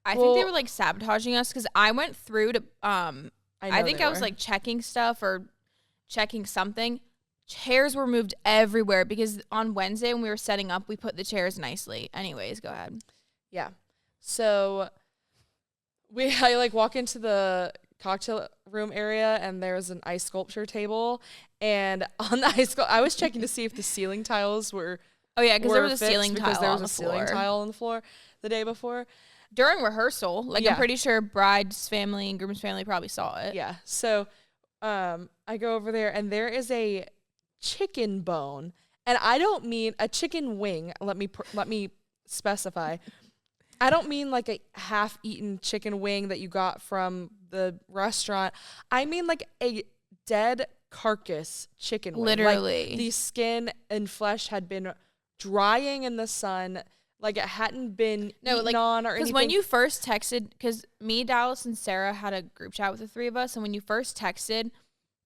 I think they were like sabotaging us because I went through to I think I was like checking stuff or checking something. Chairs were moved everywhere because on Wednesday when we were setting up, we put the chairs nicely. Anyways, go ahead. Yeah. So I like walk into the cocktail room area, and there's an ice sculpture table, and on the ice I was checking to see if the ceiling tiles were Oh yeah, because there was a fixed ceiling because tile there on was the a ceiling floor. tile on the floor the day before. During rehearsal. Like Yeah. I'm pretty sure bride's family and groom's family probably saw it. Yeah. So I go over there, and there is a chicken bone, and I don't mean a chicken wing. Let me specify. I don't mean like a half-eaten chicken wing that you got from the restaurant. I mean like a dead carcass chicken wing. Literally. Like the skin and flesh had been drying in the sun, like it hadn't been eaten on or anything. Because when you first texted, because me, Dallas, and Sarah had a group chat with the three of us, and when you first texted,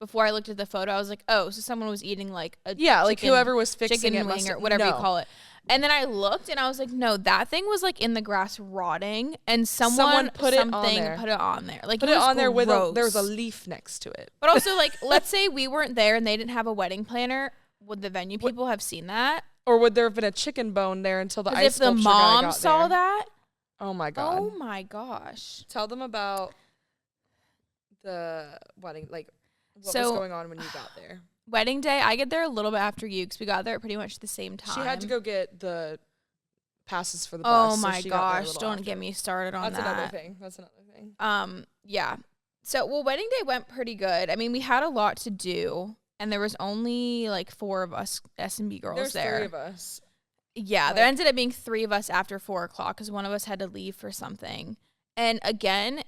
before I looked at the photo, I was like, oh, so someone was eating like a like whoever was fixing chicken it wing or whatever you call it. And then I looked and I was like, no, that thing was like in the grass rotting, and someone put it on there. Like Put it it was on there with there was a gross. leaf next to it. But also, like, let's say we weren't there and they didn't have a wedding planner. Would the venue people have seen that? Or would there have been a chicken bone there until the ice If the sculpture guy mom got saw there? that, Oh my god. oh my gosh. Tell them about the wedding, like what was So- going on when you got there. Wedding day, I get there a little bit after you because we got there at pretty much the same time. She had to go get the passes for the bus. Oh so my she got there a gosh, little don't after. get me started on That's that. another thing. That's another thing. Yeah. So, well, wedding day went pretty good. I mean, we had a lot to do, and there was only like 4 of us S&B girls There's there. 3 of us. Yeah, there Like- ended up being 3 of us after 4 o'clock because one of us had to leave for something. And again,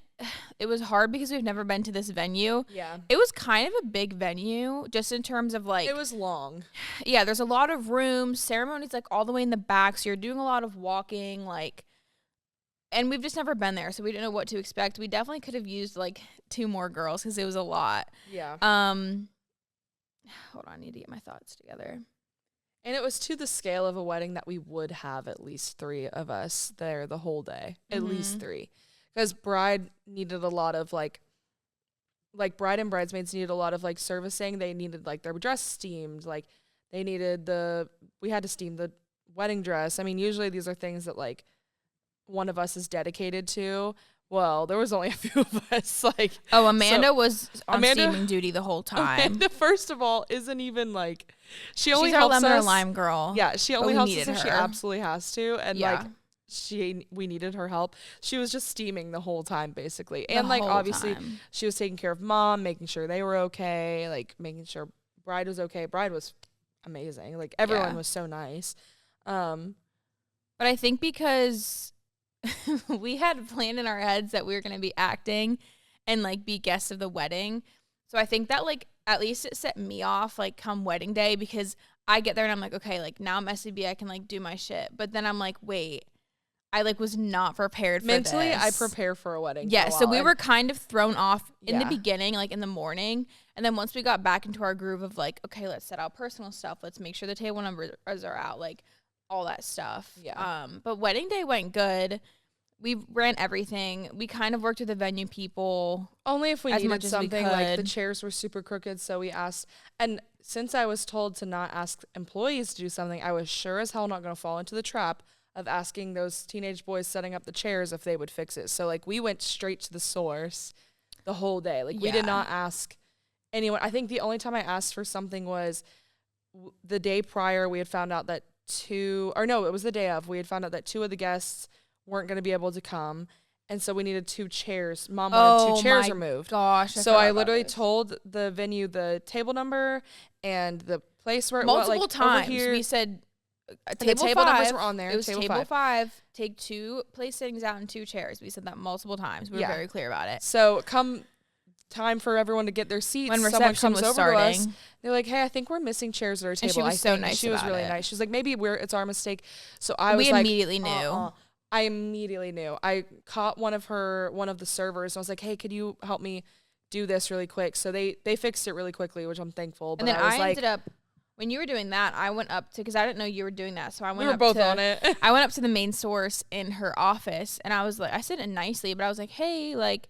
it was hard because we've never been to this venue. Yeah. It was kind of a big venue, just in terms of like, It was long. yeah, there's a lot of rooms, ceremonies like all the way in the back, so you're doing a lot of walking, like, and we've just never been there, so we didn't know what to expect. We definitely could have used like 2 more girls because it was a lot. Yeah. Hold on, I need to get my thoughts together. And it was to the scale of a wedding that we would have at least 3 of us there the whole day. At least 3. Because bride needed a lot of like bride and bridesmaids needed a lot of like servicing. They needed like their dress steamed. Like they needed we had to steam the wedding dress. I mean, usually these are things that like one of us is dedicated to. Well, there was only a few of us. Like, Oh, Amanda was on Amanda- steaming duty the whole time. Amanda, first of all, isn't even like she only She's our helps lemon or us. lime girl. Yeah, she But only we helps us needed if she her. absolutely has to, and Yeah. like we needed her help. She was just steaming the whole time, basically, The and like whole obviously time. she was taking care of mom, making sure they were okay, like making sure bride was okay. Bride was amazing. Like everyone Yeah. was so nice. But I think because we had planned in our heads that we were going to be acting and like be guests of the wedding. So I think that like at least it set me off like come wedding day because I get there and I'm like, okay, like now I'm SCB, I can like do my shit. But then I'm like, wait, I like was not prepared for Mentally, this. I prepare for a wedding. Yeah, for a so we while. were kind of thrown off in the Yeah. beginning, like in the morning. And then once we got back into our groove of like, okay, let's set out personal stuff. Let's make sure the table numbers are out, like all that stuff. Yeah. But wedding day went good. We ran everything. We kind of worked with the venue people. Only if we as needed much as we something. Like the could. chairs were super crooked, so we asked. And since I was told to not ask employees to do something, I was sure as hell not going to fall into the trap of asking those teenage boys setting up the chairs if they would fix it. So like we went straight to the source the whole day. Like we did Yeah. not ask anyone. I think the only time I asked for something was the day prior. We had found out that it was the day of. We had found out that 2 of the guests weren't going to be able to come. And so we needed 2 chairs. Mom wanted 2 chairs removed. Gosh. So I literally told the venue the table number and the place where multiple like, times over here. we said the table table numbers 5. were on there, It was table table 5. 5. Take 2 place settings out and 2 chairs. We said that multiple times. We were Yeah. very clear about it. So come time for everyone to get their seats, When someone reception comes was over to us. starting. They're like, "Hey, I think we're missing chairs at our table." And she was I so think. nice She was about really it. nice. She's like, "Maybe it's our mistake." So I was We like, immediately knew. I immediately knew. I caught one of the servers, and I was like, "Hey, could you help me do this really quick?" So they fixed it really quickly, which I'm thankful. But And then I was I ended up, when you were doing that, I went up to, because I didn't know you were doing that. So I went we were up both to, on it. I went up to the main source in her office, and I was like, I said it nicely, but I was like, hey, like,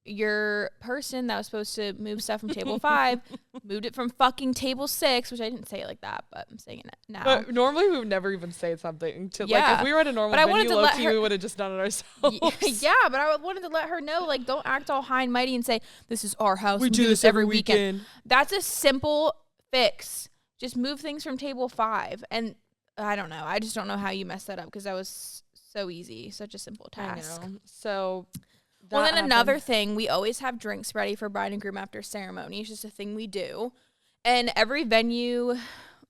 your person that was supposed to move stuff from table 5 moved it from fucking table 6, which I didn't say it like that, but I'm saying it now. But normally we would never even say something to like Yeah. if we were at a normal But I wanted venue, to let low-key, her- we would have just done it ourselves. Yeah, but I wanted to let her know, like, don't act all high and mighty and say, this is our house. We do this every weekend. That's a simple fix. Just move things from table 5. And I don't know. I just don't know how you messed that up, because that was so easy. Such a simple task. I know. So Well, that then another happened. thing, we always have drinks ready for bride and groom after ceremony. It's just a thing we do. And every venue,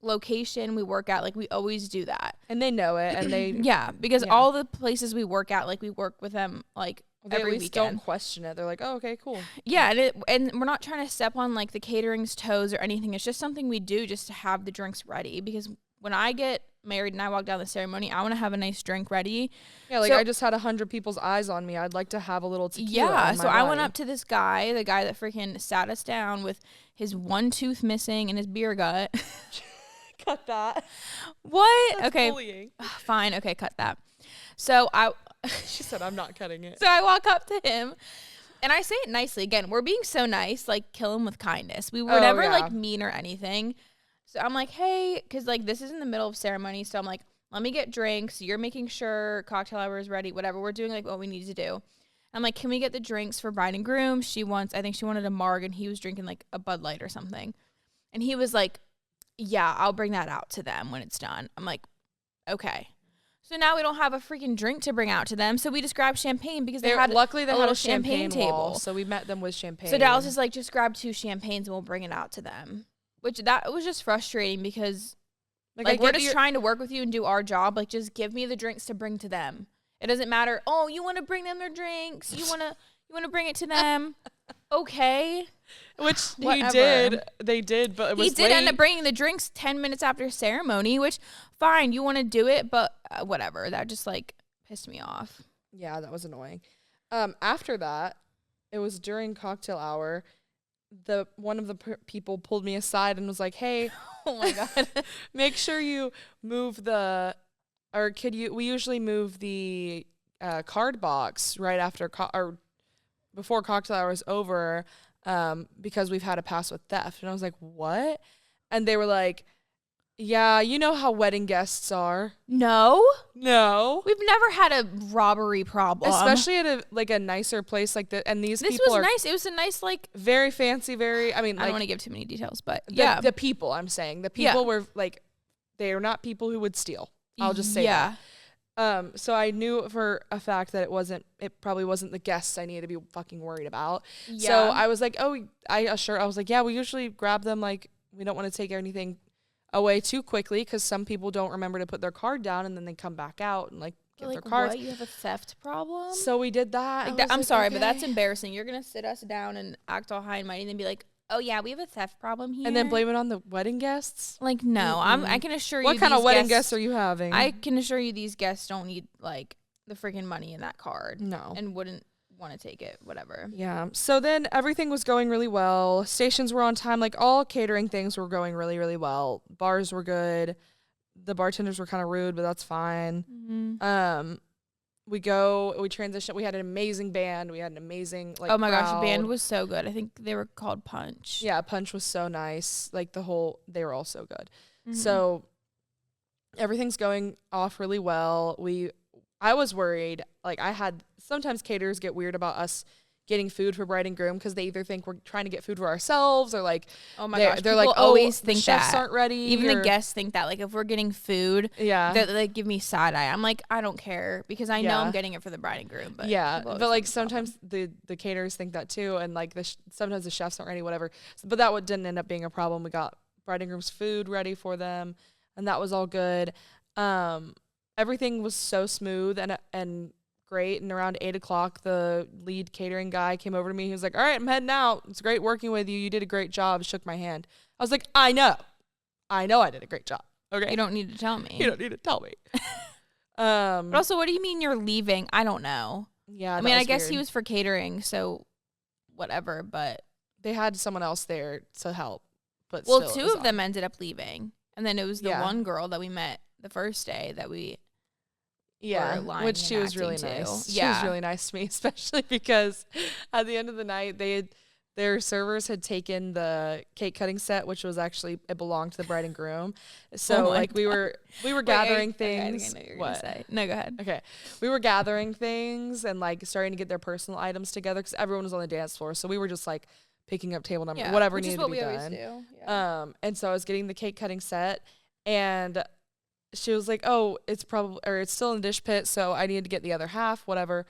location we work at, like, we always do that. And they know it, and they Yeah, because Yeah. all the places we work at, like, we work with them, like, they every at least weekend. don't question it. They're like, "Oh, okay, cool." Yeah, and we're not trying to step on, like, the catering's toes or anything. It's just something we do just to have the drinks ready, because when I get married and I walk down the ceremony, I want to have a nice drink ready. Yeah, like So- I just had 100 people's eyes on me. I'd like to have a little tequila. Yeah, on my so I went body. up to this guy, the guy that freaking sat us down with his one tooth missing and his beer gut. Cut that. What? That's Okay, bullying. fine. Okay, cut that. So She said, "I'm not cutting it." So I walk up to him, and I say it nicely. Again, we're being so nice, like, kill him with kindness. We were Oh, never, yeah. like, mean or anything. So I'm like, hey, because, like, this is in the middle of ceremony. So I'm like, let me get drinks. You're making sure cocktail hour is ready, whatever. We're doing, like, what we need to do. I'm like, can we get the drinks for bride and groom? I think she wanted a Marg, and he was drinking, like, a Bud Light or something. And he was like, yeah, I'll bring that out to them when it's done. I'm like, okay. So now we don't have a freaking drink to bring out to them. So we just grabbed champagne, because Luckily, they had little a champagne table. wall, so we met them with champagne. So Dallas is like, just grab 2 champagnes and we'll bring it out to them. Which that was just frustrating, because like we're just trying to work with you and do our job. Like, just give me the drinks to bring to them. It doesn't matter. Oh, you want to bring them their drinks? You want to bring it to them? Okay. Which Whatever. he did. They did, but it was He did late. end up bringing the drinks 10 minutes after ceremony, which, fine, you want to do it, but whatever. That just, like, pissed me off. Yeah, that was annoying. After that, it was during cocktail hour. One of the people pulled me aside and was like, "Hey, Oh, my God. make sure you move we usually move the card box right after or before cocktail hour is over, because we've had a pass with theft." And I was like, "What?" And they were like, "Yeah, you know how wedding guests are." No. No. We've never had a robbery problem. Especially at a nicer place like that. And these This people was are nice. It was a nice, like, very fancy, I mean, I like don't want to give too many details, but the, yeah. the people, I'm saying. The people were like, they are not people who would steal. I'll just say that. So I knew for a fact that it probably wasn't the guests I needed to be fucking worried about. Yeah. So I was like, I was like, yeah, we usually grab them, like, we don't want to take anything away too quickly, because some people don't remember to put their card down, and then they come back out and, like, get their cards. What? You have a theft problem? So we did that. Like I that, was I'm like, sorry, but that's okay. embarrassing. You're going to sit us down and act all high and mighty and then be like, oh, yeah, we have a theft problem here. And then blame it on the wedding guests? Like, no, I can assure you. What kind of these wedding guests are you having? I can assure you these guests don't need, like, the freaking money in that card. No. And wouldn't want to take it, whatever. Yeah. So then everything was going really well. Stations were on time. Like, all catering things were going really, really well. Bars were good. The bartenders were kind of rude, but that's fine. Mm-hmm. We transitioned. We had an amazing band. We had an amazing, like, Oh my gosh, the crowd. band was so good. I think they were called Punch. Yeah, Punch was so nice. Like, they were all so good. Mhm. So everything's going off really well. I was worried. Like, sometimes caterers get weird about us getting food for bride and groom, because they either think we're trying to get food for ourselves, or like, Oh my gosh, they're like, people oh, always the think chefs that. aren't ready. Even or, the guests think that. Like, if we're getting food, yeah, they give me side eye. I'm like, I don't care, because I know Yeah. I'm getting it for the bride and groom. But yeah, people always but like think it's a problem. sometimes the caterers think that too, and like sometimes the chefs aren't ready, whatever. But that didn't end up being a problem. We got bride and groom's food ready for them, and that was all good. Everything was so smooth, and great. And around 8:00, the lead catering guy came over to me. He was like, all right, I'm heading out. It's great working with you. You did a great job. Shook my hand. I was like, I know I did a great job. Okay. You don't need to tell me. You don't need to tell me. But also, what do you mean you're leaving? I don't know. Yeah. I mean, I guess he was for catering, so whatever, but. They had someone else there to help. But Well, still, it two was of them odd. ended up leaving. And then it was the Yeah. one girl that we met the first day that we Yeah, were lying which she and was really acting to. nice. She Yeah. was really nice to me, especially because at the end of the night, their servers had taken the cake cutting set, which was actually, it belonged to the bride and groom. So Oh my like we were gathering okay, I think things. I know what you're What? gonna say. No, go ahead. Okay, we were gathering things and like starting to get their personal items together because everyone was on the dance floor. So we were just like picking up table number, whatever which needed is what to be we always done. do. Yeah. And so I was getting the cake cutting set, and she was like, "Oh, it's still in the dish pit, so I needed to get the other half, whatever."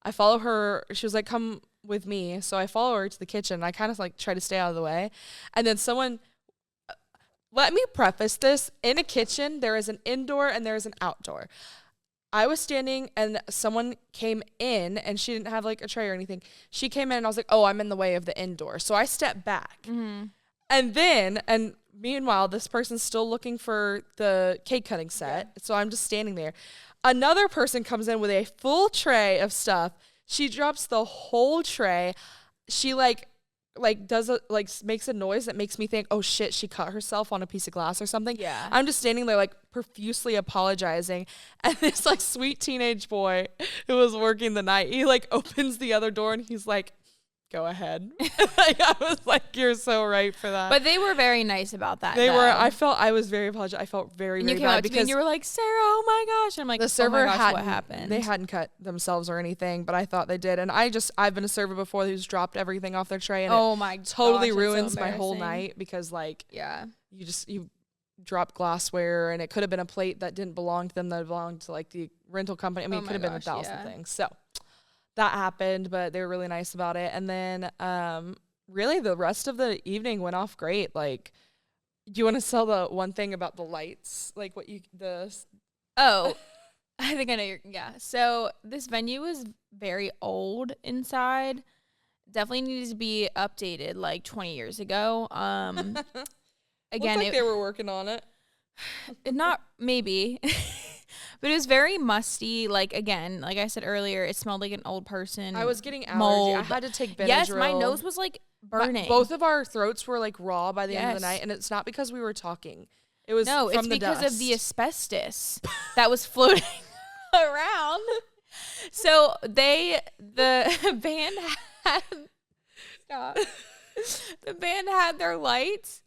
I follow her. She was like, "Come with me." So I follow her to the kitchen. I kind of like try to stay out of the way, and then someone. Let me preface this: in a kitchen, there is an indoor and there is an outdoor. I was standing and someone came in and she didn't have like a tray or anything. She came in and I was like, oh, I'm in the way of the indoor. So I stepped back. Mm-hmm. And meanwhile, this person's still looking for the cake cutting set. So I'm just standing there. Another person comes in with a full tray of stuff. She drops the whole tray. She makes a noise that makes me think, oh shit, she cut herself on a piece of glass or something. Yeah. I'm just standing there like profusely apologizing, and this like sweet teenage boy who was working the night, he like opens the other door and he's like, go ahead. Like, I was like, you're so right for that. But they were very nice about that. They though. were. I was very apologetic. I felt very, And you very came bad up to me because and you were like, Sarah, oh my gosh. And I'm like, the server oh my gosh, hadn't. what happened? They hadn't cut themselves or anything, but I thought they did. And I've been a server before who's dropped everything off their tray, and oh my it totally gosh, that's so ruins my whole embarrassing. night because like Yeah. you drop glassware, and it could have been a plate that didn't belong to them, that belonged to like the rental company. I mean, Oh it my could have been gosh, 1,000 yeah. things. So that happened, but they were really nice about it. And then really the rest of the evening went off great. Like, do you want to sell the one thing about the lights? Like Oh, I think I know yeah. So this venue was very old inside. Definitely needs to be updated like 20 years ago. Again, Looks like they were working on it. not maybe. But it was very musty. Like, again, like I said earlier, it smelled like an old person. I was getting allergy. mold. I had to take Benadryl. Yes, my nose was like burning. Both of our throats were like raw by the end of the Yes. night, and it's not because we were talking. It was No, from it's the because dust. of the asbestos that was floating around. So the band had stop. The band had their lights.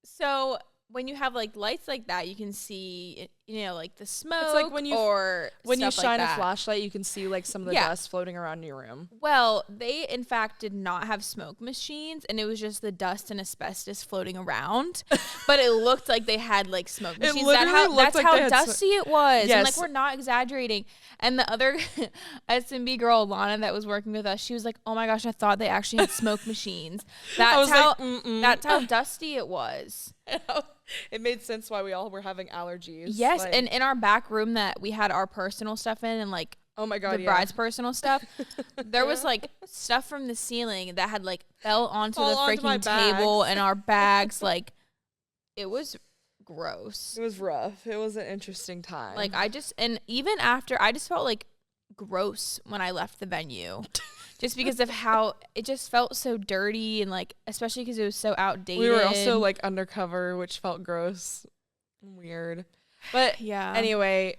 So when you have like lights like that, you can see, you know, like the smoke. like when you- or When you stuff like shine a that. flashlight, you can see like some of the Yeah. dust floating around in your room. Well, they in fact did not have smoke machines, and it was just the dust and asbestos floating around. But it looked like they had like smoke machines. literally looked That's like how they had dusty it was. And like Yes. we're not exaggerating. And the other SMB girl, Lana, that was working with us, she was like, "Oh my gosh, I thought they actually had smoke machines." That's was how like, "Mm-mm." that's how dusty it was. It made sense why we all were having allergies. Yes, Like, and in our back room that we had our personal stuff in, and like oh my god, the yeah. bride's personal stuff, there was like stuff from the ceiling that had like fell onto Fall the onto my freaking table bags. and our bags. Like, it was gross. It was rough. It was an interesting time. Like, even after, I just felt like gross when I left the venue. Just because of how it just felt so dirty, and like, especially because it was so outdated. we were also like undercover, which felt gross and weird. But yeah. anyway,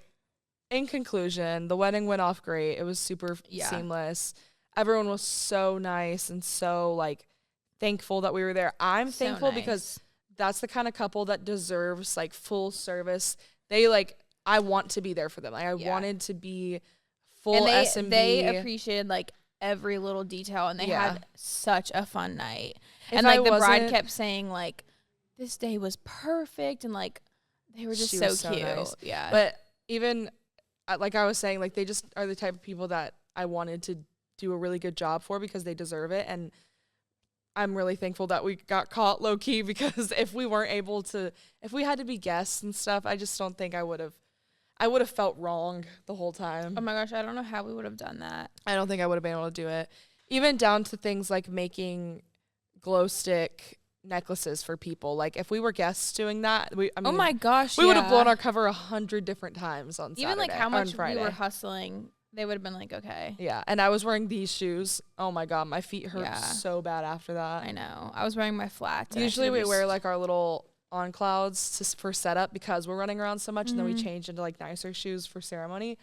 in conclusion, the wedding went off great. It was super Yeah. seamless. Everyone was so nice and so like thankful that we were there. I'm So thankful nice. because that's the kind of couple that deserves like full service. They like, I want to be there for them. Like, I Yeah. wanted to be full and SMB. they appreciated like every little detail, and they Yeah. had such a fun night. If And like I the bride wasn't- kept saying like, this day was perfect, and like they were just She so was so cute. nice. Yeah. But even like I was saying, like they just are the type of people that I wanted to do a really good job for because they deserve it. And I'm really thankful that we got caught low key, because if we weren't able to, if we had to be guests and stuff, I just don't think I would have. I would have felt wrong the whole time. Oh my gosh, I don't know how we would have done that. I don't think I would have been able to do it. Even down to things like making glow stick necklaces for people. Like if we were guests doing that, Oh my gosh, we would have yeah. blown our cover 100 different times on Saturday. Even like how on much we Friday. were hustling, they would have been like, okay. Yeah, and I was wearing these shoes. Oh my god, my feet hurt Yeah. so bad after that. I know. I was wearing my flats. and I Usually should've we wear just- like our little on clouds for setup because we're running around so much, and then we Mhm. change into like nicer shoes for ceremony.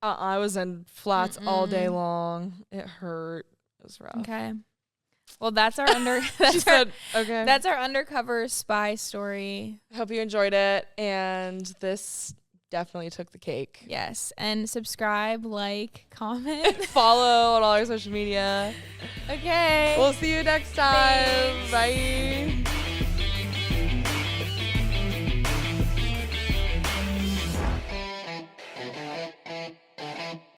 I was in flats all day Mm-mm. long. It hurt. It was rough. Okay. Well, that's our She that's, said, "Okay." that's our undercover spy story. Hope you enjoyed it, and this definitely took the cake. Yes, and subscribe, like, comment. Follow on all our social media. Okay. We'll see you next time. Thanks. Bye.